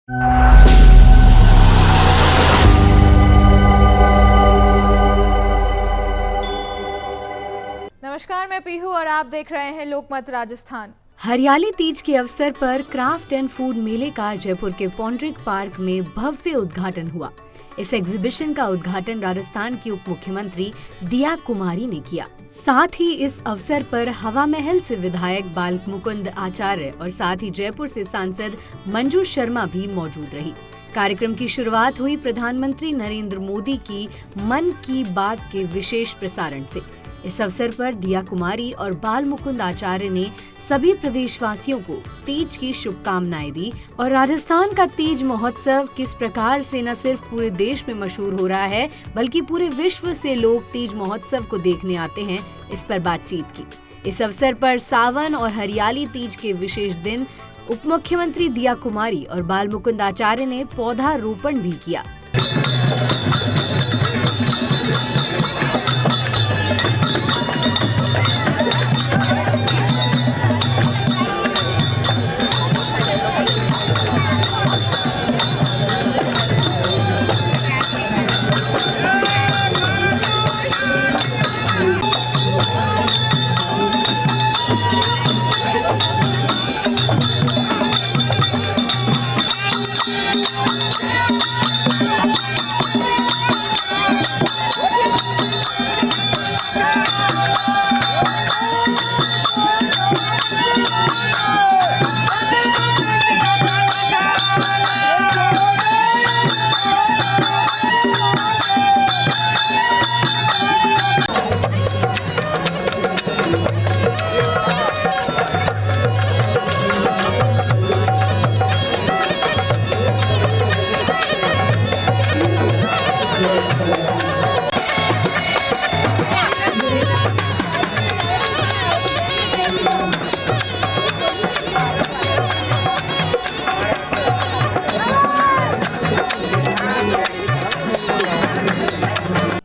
नमस्कार, मैं पीहू और आप देख रहे हैं लोकमत राजस्थान। हरियाली तीज के अवसर पर क्राफ्ट एंड फूड मेले का जयपुर के पौंड्रिक पार्क में भव्य उद्घाटन हुआ। इस एग्जीबिशन का उद्घाटन राजस्थान की उप मुख्यमंत्री दिया कुमारी ने किया। साथ ही इस अवसर पर हवा महल से विधायक बाल मुकुंद आचार्य और साथ ही जयपुर से सांसद मंजू शर्मा भी मौजूद रही। कार्यक्रम की शुरुआत हुई प्रधानमंत्री नरेंद्र मोदी की मन की बात के विशेष प्रसारण से। इस अवसर पर दिया कुमारी और बाल मुकुंद आचार्य ने सभी प्रदेशवासियों को तीज की शुभकामनाएं दी और राजस्थान का तीज महोत्सव किस प्रकार से न सिर्फ पूरे देश में मशहूर हो रहा है बल्कि पूरे विश्व से लोग तीज महोत्सव को देखने आते हैं, इस पर बातचीत की। इस अवसर पर सावन और हरियाली तीज के विशेष दिन उप मुख्यमंत्री दिया कुमारी और बाल मुकुंद आचार्य ने पौधारोपण भी किया।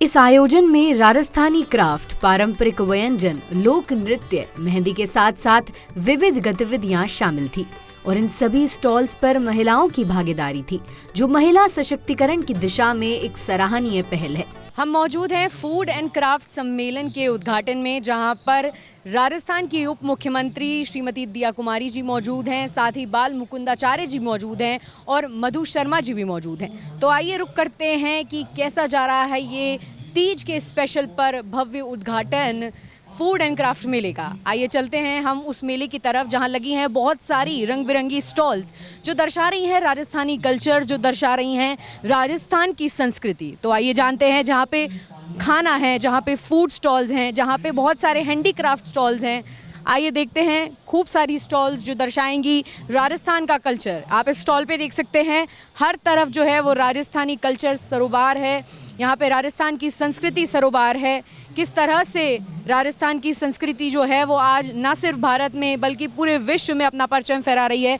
इस आयोजन में राजस्थानी क्राफ्ट, पारंपरिक व्यंजन, लोक नृत्य, मेहंदी के साथ साथ विविध गतिविधियां शामिल थी और इन सभी स्टॉल्स पर महिलाओं की भागीदारी थी, जो महिला सशक्तिकरण की दिशा में एक सराहनीय पहल है। हम मौजूद हैं फूड एंड क्राफ्ट सम्मेलन के उद्घाटन में, जहां पर राजस्थान की उप मुख्यमंत्री श्रीमती दिया कुमारी जी मौजूद हैं, साथ ही बाल मुकुंद आचार्य जी मौजूद हैं और मधु शर्मा जी भी मौजूद हैं। तो आइए रुक करते हैं कि कैसा जा रहा है ये तीज के स्पेशल पर भव्य उद्घाटन फूड एंड क्राफ्ट मेले का। आइए चलते हैं हम उस मेले की तरफ जहां लगी हैं बहुत सारी रंग बिरंगी स्टॉल्स जो दर्शा रही हैं राजस्थानी कल्चर, जो दर्शा रही हैं राजस्थान की संस्कृति। तो आइए जानते हैं, जहां पे खाना है, जहां पे फूड स्टॉल्स हैं, जहां पे बहुत सारे हैंडीक्राफ्ट स्टॉल्स हैं। आइए देखते हैं खूब सारी स्टॉल्स जो दर्शाएंगी राजस्थान का कल्चर। आप इस स्टॉल पे देख सकते हैं हर तरफ जो है वो राजस्थानी कल्चर सरोबार है। यहाँ पे राजस्थान की संस्कृति सरोबार है। किस तरह से राजस्थान की संस्कृति जो है वो आज ना सिर्फ भारत में बल्कि पूरे विश्व में अपना परचम फहरा रही है।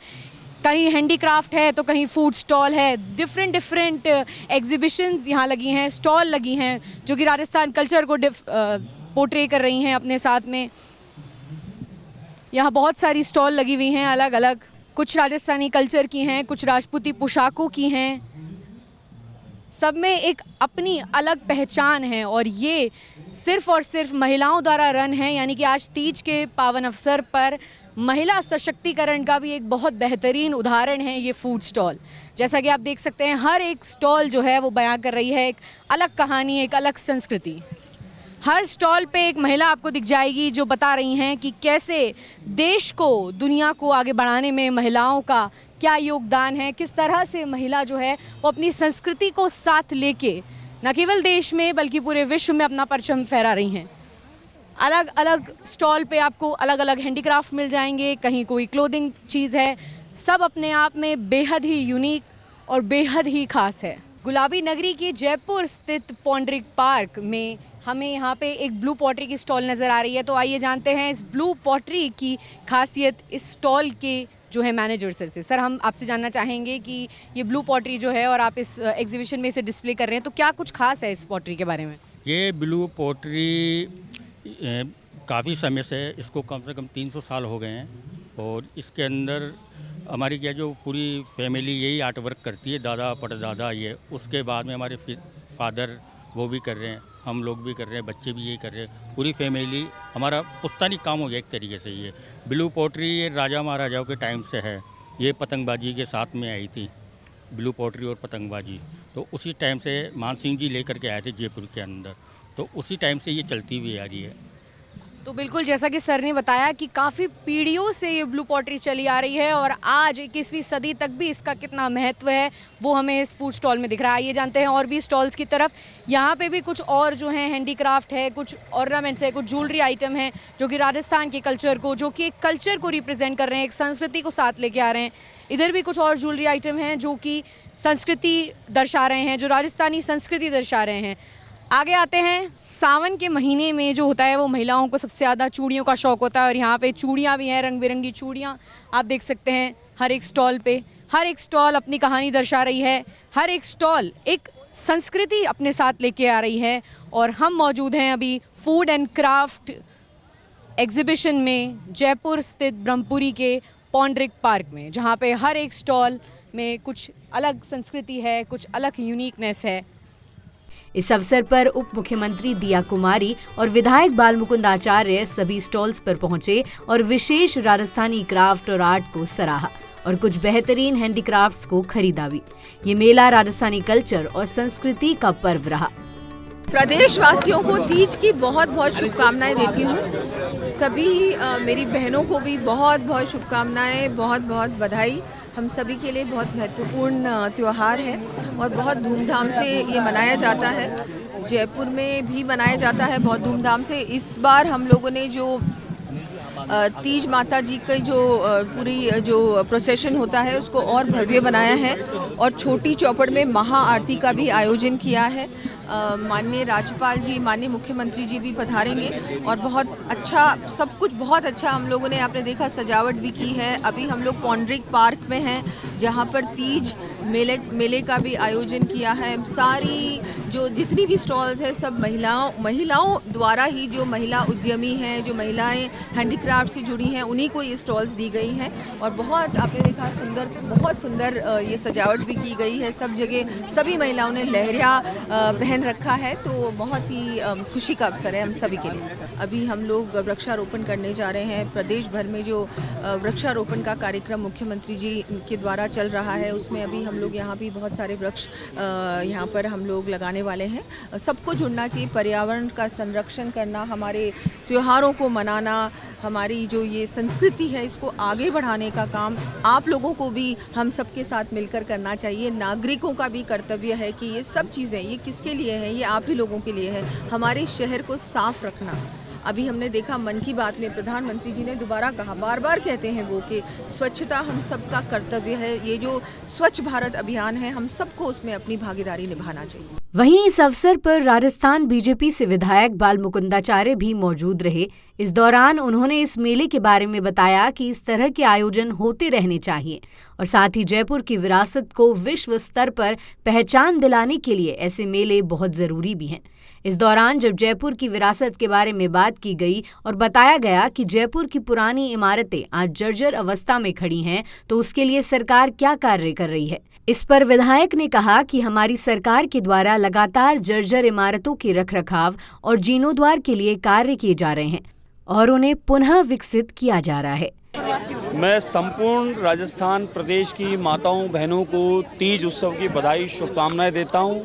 कहीं हैंडीक्राफ्ट है तो कहीं फूड स्टॉल है। डिफरेंट एग्जीबिशंस यहाँ लगी हैं, स्टॉल लगी हैं जो कि राजस्थान कल्चर को पोर्ट्रे कर रही हैं अपने साथ में। यहाँ बहुत सारी स्टॉल लगी हुई हैं अलग अलग, कुछ राजस्थानी कल्चर की हैं, कुछ राजपूती पोशाकों की हैं। सब में एक अपनी अलग पहचान है और ये सिर्फ और सिर्फ महिलाओं द्वारा रन है। यानी कि आज तीज के पावन अवसर पर महिला सशक्तिकरण का भी एक बहुत बेहतरीन उदाहरण है ये फूड स्टॉल। जैसा कि आप देख सकते हैं हर एक स्टॉल जो है वो बयां कर रही है एक अलग कहानी, एक अलग संस्कृति। हर स्टॉल पे एक महिला आपको दिख जाएगी जो बता रही हैं कि कैसे देश को, दुनिया को आगे बढ़ाने में महिलाओं का क्या योगदान है, किस तरह से महिला जो है वो अपनी संस्कृति को साथ लेके न केवल देश में बल्कि पूरे विश्व में अपना परचम फहरा रही हैं। अलग अलग स्टॉल पे आपको अलग अलग हैंडीक्राफ्ट मिल जाएंगे, कहीं कोई क्लोथिंग चीज़ है, सब अपने आप में बेहद ही यूनिक और बेहद ही खास है। गुलाबी नगरी के जयपुर स्थित पौंड्रिक पार्क में हमें यहाँ पे एक ब्लू पॉटरी की स्टॉल नज़र आ रही है। तो आइए जानते हैं इस ब्लू पॉटरी की खासियत इस स्टॉल के जो है मैनेजर सर से। सर, हम आपसे जानना चाहेंगे कि ये ब्लू पॉटरी जो है और आप इस एग्जीबिशन में इसे डिस्प्ले कर रहे हैं, तो क्या कुछ खास है इस पॉटरी के बारे में? ये ब्लू पॉटरी काफ़ी समय से, इसको कम से कम 300 साल हो गए हैं और इसके अंदर हमारी क्या जो पूरी फैमिली यही आर्ट वर्क करती है, दादा परदादा ये, उसके बाद में हमारे फादर वो भी कर रहे हैं, हम लोग भी कर रहे हैं, बच्चे भी यही कर रहे हैं, पूरी फैमिली हमारा पुश्तैनी काम हो गया एक तरीके से। ये ब्लू पॉटरी ये राजा महाराजाओं के टाइम से है, ये पतंगबाजी के साथ में आई थी ब्लू पॉटरी और पतंगबाजी, तो उसी टाइम से मान सिंह जी लेकर के आए थे जयपुर के अंदर, तो उसी टाइम से ये चलती हुई आ रही है। तो बिल्कुल जैसा कि सर ने बताया कि काफ़ी पीढ़ियों से ये ब्लू पॉटरी चली आ रही है और आज 21वीं सदी तक भी इसका कितना महत्व है वो हमें इस फूड स्टॉल में दिख रहा है। ये जानते हैं और भी स्टॉल्स की तरफ। यहाँ पे भी कुछ और जो है हैंडीक्राफ्ट है, कुछ ऑर्नामेंट्स है, कुछ ज्वेलरी आइटम है जो कि राजस्थान के कल्चर को, जो कि एक कल्चर को रिप्रेजेंट कर रहे हैं, एक संस्कृति को साथ लेके आ रहे हैं। इधर भी कुछ और ज्वेलरी आइटम हैं जो कि संस्कृति दर्शा रहे हैं, जो राजस्थानी संस्कृति दर्शा रहे हैं। आगे आते हैं, सावन के महीने में जो होता है वो महिलाओं को सबसे ज़्यादा चूड़ियों का शौक़ होता है और यहाँ पे चूड़ियाँ भी हैं, रंग बिरंगी चूड़ियाँ आप देख सकते हैं हर एक स्टॉल पे। हर एक स्टॉल अपनी कहानी दर्शा रही है, हर एक स्टॉल एक संस्कृति अपने साथ लेके आ रही है। और हम मौजूद हैं अभी फूड एंड क्राफ्ट एग्जीबिशन में जयपुर स्थित ब्रह्मपुरी के पौंड्रिक पार्क में, जहाँ पे हर एक स्टॉल में कुछ अलग संस्कृति है, कुछ अलग यूनिकनेस है। इस अवसर पर उप मुख्यमंत्री दिया कुमारी और विधायक बालमुकुंद आचार्य सभी स्टॉल्स पर पहुंचे और विशेष राजस्थानी क्राफ्ट और आर्ट को सराहा और कुछ बेहतरीन हैंडीक्राफ्ट्स को खरीदा भी। ये मेला राजस्थानी कल्चर और संस्कृति का पर्व रहा। प्रदेशवासियों को तीज की बहुत बहुत शुभकामनाएं देती हूँ। सभी मेरी बहनों को भी बहुत बहुत शुभकामनाएं, बहुत बहुत बधाई। हम सभी के लिए बहुत महत्वपूर्ण त्यौहार है और बहुत धूमधाम से ये मनाया जाता है। जयपुर में भी मनाया जाता है बहुत धूमधाम से। इस बार हम लोगों ने जो तीज माता जी का जो पूरी जो प्रोसेशन होता है उसको और भव्य बनाया है और छोटी चौपड़ में महाआरती का भी आयोजन किया है। माननीय राज्यपाल जी, माननीय मुख्यमंत्री जी भी पधारेंगे और बहुत अच्छा, सब कुछ बहुत अच्छा हम लोगों ने, आपने देखा, सजावट भी की है। अभी हम लोग पौंड्रिक पार्क में हैं जहाँ पर तीज मेले का भी आयोजन किया है। सारी जो जितनी भी स्टॉल्स है सब महिलाओं द्वारा ही, जो महिला उद्यमी हैं, जो महिलाएं हैंडीक्राफ्ट से जुड़ी हैं, उन्हीं को ये स्टॉल्स दी गई हैं और बहुत आपने देखा सुंदर, बहुत सुंदर ये सजावट भी की गई है। सब जगह सभी महिलाओं ने लहरिया पहन रखा है, तो बहुत ही खुशी का अवसर है हम सभी के लिए। अभी हम लोग वृक्षारोपण करने जा रहे हैं। प्रदेश भर में जो वृक्षारोपण का कार्यक्रम मुख्यमंत्री जी के द्वारा चल रहा है उसमें अभी हम लोग यहाँ भी बहुत सारे वृक्ष यहाँ पर हम लोग लगाने वाले हैं। सबको जुड़ना चाहिए, पर्यावरण का संरक्षण करना, हमारे त्योहारों को मनाना, हमारी जो ये संस्कृति है इसको आगे बढ़ाने का काम आप लोगों को भी हम सबके साथ मिलकर करना चाहिए। नागरिकों का भी कर्तव्य है कि ये सब चीज़ें, ये किसके लिए है, ये आप ही लोगों के लिए है। हमारे शहर को साफ रखना, अभी हमने देखा मन की बात में प्रधानमंत्री जी ने दोबारा कहा, बार बार कहते हैं वो कि स्वच्छता हम सबका कर्तव्य है। ये जो स्वच्छ भारत अभियान है हम सबको उसमें अपनी भागीदारी निभाना चाहिए। वहीं इस अवसर पर राजस्थान बीजेपी से विधायक बालमुकुंदाचार्य भी मौजूद रहे। इस दौरान उन्होंने इस मेले के बारे में बताया कि इस तरह के आयोजन होते रहने चाहिए और साथ ही जयपुर की विरासत को विश्व स्तर पर पहचान दिलाने के लिए ऐसे मेले बहुत जरूरी भी हैं। इस दौरान जब जयपुर की विरासत के बारे में बात की गई और बताया गया कि जयपुर की पुरानी इमारतें आज जर्जर अवस्था में खड़ी हैं, तो उसके लिए सरकार क्या कार्य कर रही है। इस पर विधायक ने कहा कि हमारी सरकार के द्वारा लगातार जर्जर इमारतों के रखरखाव और जीर्णोद्धार के लिए कार्य किए जा रहे हैं और उन्हें पुनः विकसित किया जा रहा है। मैं संपूर्ण राजस्थान प्रदेश की माताओं बहनों को तीज उत्सव की बधाई, शुभकामनाएं देता हूं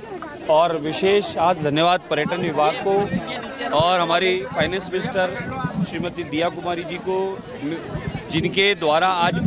और विशेष आज धन्यवाद पर्यटन विभाग को और हमारी फाइनेंस मिनिस्टर श्रीमती दिया कुमारी जी को, जिनके द्वारा आज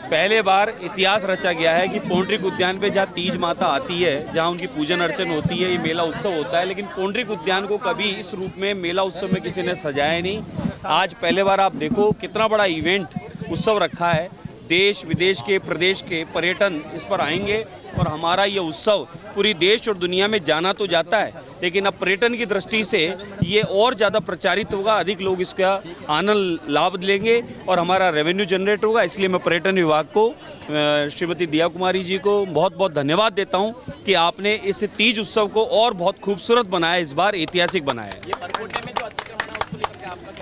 पहले बार इतिहास रचा गया है कि पौंड्रिक उद्यान पे जहाँ तीज माता आती है, जहाँ उनकी पूजन अर्चन होती है, ये मेला उत्सव होता है। लेकिन पौंड्रिक उद्यान को कभी इस रूप में मेला उत्सव में किसी ने सजाया नहीं। आज पहले बार आप देखो कितना बड़ा इवेंट उत्सव रखा है। देश विदेश के, प्रदेश के पर्यटन इस पर आएंगे और हमारा ये उत्सव पूरी देश और दुनिया में जाना तो जाता है, लेकिन अब पर्यटन की दृष्टि से ये और ज़्यादा प्रचारित होगा, अधिक लोग इसका आनंद लाभ लेंगे और हमारा रेवेन्यू जनरेट होगा। इसलिए मैं पर्यटन विभाग को, श्रीमती दिया कुमारी जी को बहुत बहुत धन्यवाद देता हूँ कि आपने इस तीज उत्सव को और बहुत खूबसूरत बनाया, इस बार ऐतिहासिक बनाया है।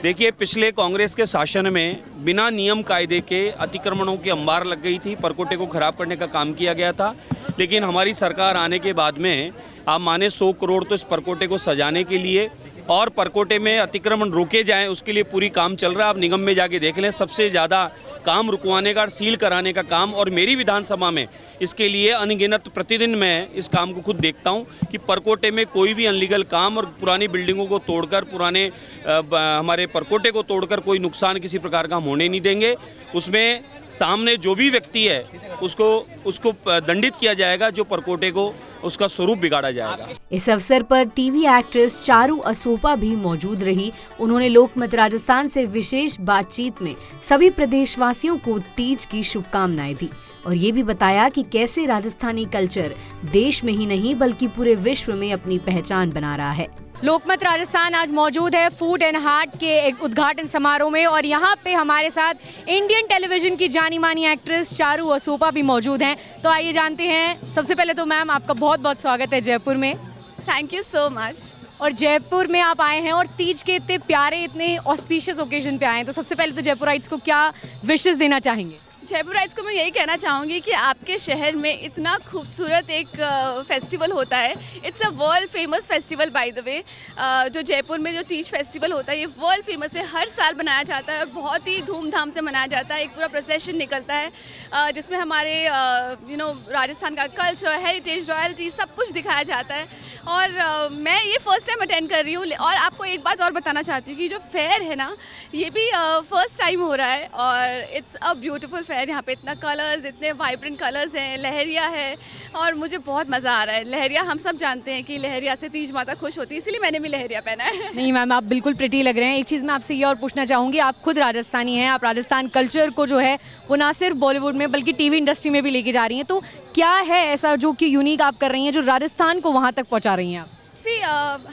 देखिए, पिछले कांग्रेस के शासन में बिना नियम कायदे के अतिक्रमणों की अंबार लग गई थी, परकोटे को खराब करने का काम किया गया था। लेकिन हमारी सरकार आने के बाद में आप माने 100 करोड़ तो इस परकोटे को सजाने के लिए और परकोटे में अतिक्रमण रोके जाएं उसके लिए पूरी काम चल रहा है। आप निगम में जाके देख लें, सबसे ज़्यादा काम रुकवाने का, सील कराने का काम, और मेरी विधानसभा में इसके लिए अनगिनत प्रतिदिन मैं इस काम को खुद देखता हूं कि परकोटे में कोई भी अनलीगल काम और पुरानी बिल्डिंगों को तोड़कर, पुराने हमारे परकोटे को तोड़कर कोई नुकसान किसी प्रकार का हम होने नहीं देंगे। उसमें सामने जो भी व्यक्ति है उसको दंडित किया जाएगा, जो परकोटे को उसका स्वरूप बिगाड़ा जाएगा। इस अवसर पर टीवी एक्ट्रेस चारू असोपा भी मौजूद रही। उन्होंने लोकमत राजस्थान से विशेष बातचीत में सभी प्रदेशवासियों को तीज की शुभकामनाएं दी और ये भी बताया कि कैसे राजस्थानी कल्चर देश में ही नहीं बल्कि पूरे विश्व में अपनी पहचान बना रहा है। लोकमत राजस्थान आज मौजूद है फूड एंड हार्ट के एक उद्घाटन समारोह में और यहाँ पे हमारे साथ इंडियन टेलीविजन की जानी मानी एक्ट्रेस चारू असोपा भी मौजूद हैं। तो आइए जानते हैं। सबसे पहले तो मैम आपका बहुत बहुत स्वागत है जयपुर में। Thank you so much. और जयपुर में आप आए हैं और तीज के इतने प्यारे, इतने ऑस्पिशियस ओकेजन पे आए हैं, तो सबसे पहले तो जयपुराइट्स को क्या विशेष देना चाहेंगे? जयपुराइट्स को मैं यही कहना चाहूँगी कि आपके शहर में इतना खूबसूरत एक फेस्टिवल होता है। It's a world famous festival by the way. जो जयपुर में जो तीज फेस्टिवल होता है ये वर्ल्ड फेमस है, हर साल मनाया जाता है और बहुत ही धूमधाम से मनाया जाता है। एक पूरा प्रोसेशन निकलता है जिसमें हमारे राजस्थान का कल्चर, हेरिटेज, रॉयल्टी सब कुछ दिखाया जाता है। और मैं ये फर्स्ट टाइम अटेंड कर रही हूँ। और आपको एक बात और बताना चाहती हूँ कि जो फेयर है ना, ये भी फर्स्ट टाइम हो रहा है और इट्स अ ब्यूटीफुल फेयर। यहाँ पे इतना कलर्स, इतने वाइब्रेंट कलर्स हैं, लहरिया है और मुझे बहुत मज़ा आ रहा है। लहरिया, हम सब जानते हैं कि लहरिया से तीज माता खुश होती है, इसलिए मैंने भी लहरिया पहना है। नहीं मैम, आप बिल्कुल प्रिटी लग रहे हैं। एक चीज़ मैं आपसे ये और पूछना चाहूँगी, आप खुद राजस्थानी हैं, आप राजस्थान कल्चर को जो है वो ना सिर्फ बॉलीवुड में बल्कि टीवी इंडस्ट्री में भी लेके जा रही हैं, तो क्या है ऐसा जो कि यूनिक आप कर रही हैं, जो राजस्थान को वहाँ तक पहुँचा रही हैं आप?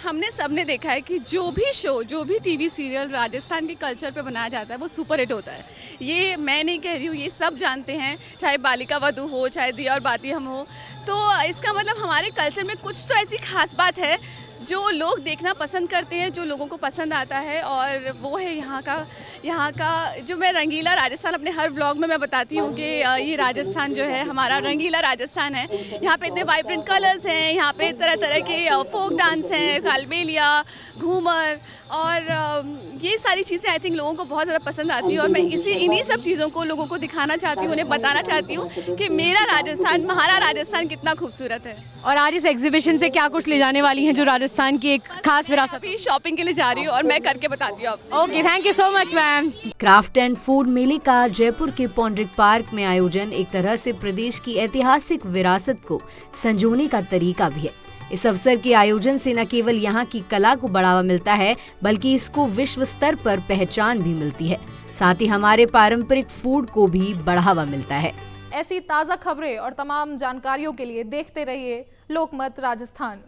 हमने सबने देखा है कि जो भी शो, जो भी टीवी सीरियल राजस्थान के कल्चर पे बनाया जाता है वो सुपर हिट होता है। ये मैं नहीं कह रही हूँ, ये सब जानते हैं, चाहे बालिका वधू हो, चाहे दिया और बाती हम हो। तो इसका मतलब हमारे कल्चर में कुछ तो ऐसी खास बात है जो लोग देखना पसंद करते हैं, जो लोगों को पसंद आता है, और वो है यहाँ का जो मैं रंगीला राजस्थान अपने हर ब्लॉग में मैं बताती हूँ कि ये राजस्थान जो है हमारा रंगीला राजस्थान है। यहाँ पे इतने वाइब्रेंट कलर्स हैं, यहाँ पे तरह तरह के फोक डांस हैं, कालबेलिया, घूमर, और ये सारी चीज़ें आई थिंक लोगों को बहुत ज़्यादा पसंद आती है। और मैं इन्हीं सब चीज़ों को लोगों को दिखाना चाहती हूँ, उन्हें बताना चाहती हूँ कि मेरा राजस्थान, हमारा राजस्थान कितना खूबसूरत है। और आज इस एग्जीबिशन से क्या कुछ ले जाने वाली हैं जो राजस्थान की एक खास विरासत? अभी शॉपिंग के लिए जा रही हूँ और मैं करके बताती हूँ आपको। Okay, thank you so much ma'am. Craft and food मेले का जयपुर के पौंड्रिक पार्क में आयोजन एक तरह से प्रदेश की ऐतिहासिक विरासत को संजोने का तरीका भी है। इस अवसर के आयोजन से न केवल यहाँ की कला को बढ़ावा मिलता है बल्कि इसको विश्व स्तर पर पहचान भी मिलती है। साथ ही हमारे पारंपरिक फूड को भी बढ़ावा मिलता है। ऐसी ताज़ा खबरें और तमाम जानकारियों के लिए देखते रहिए लोकमत राजस्थान।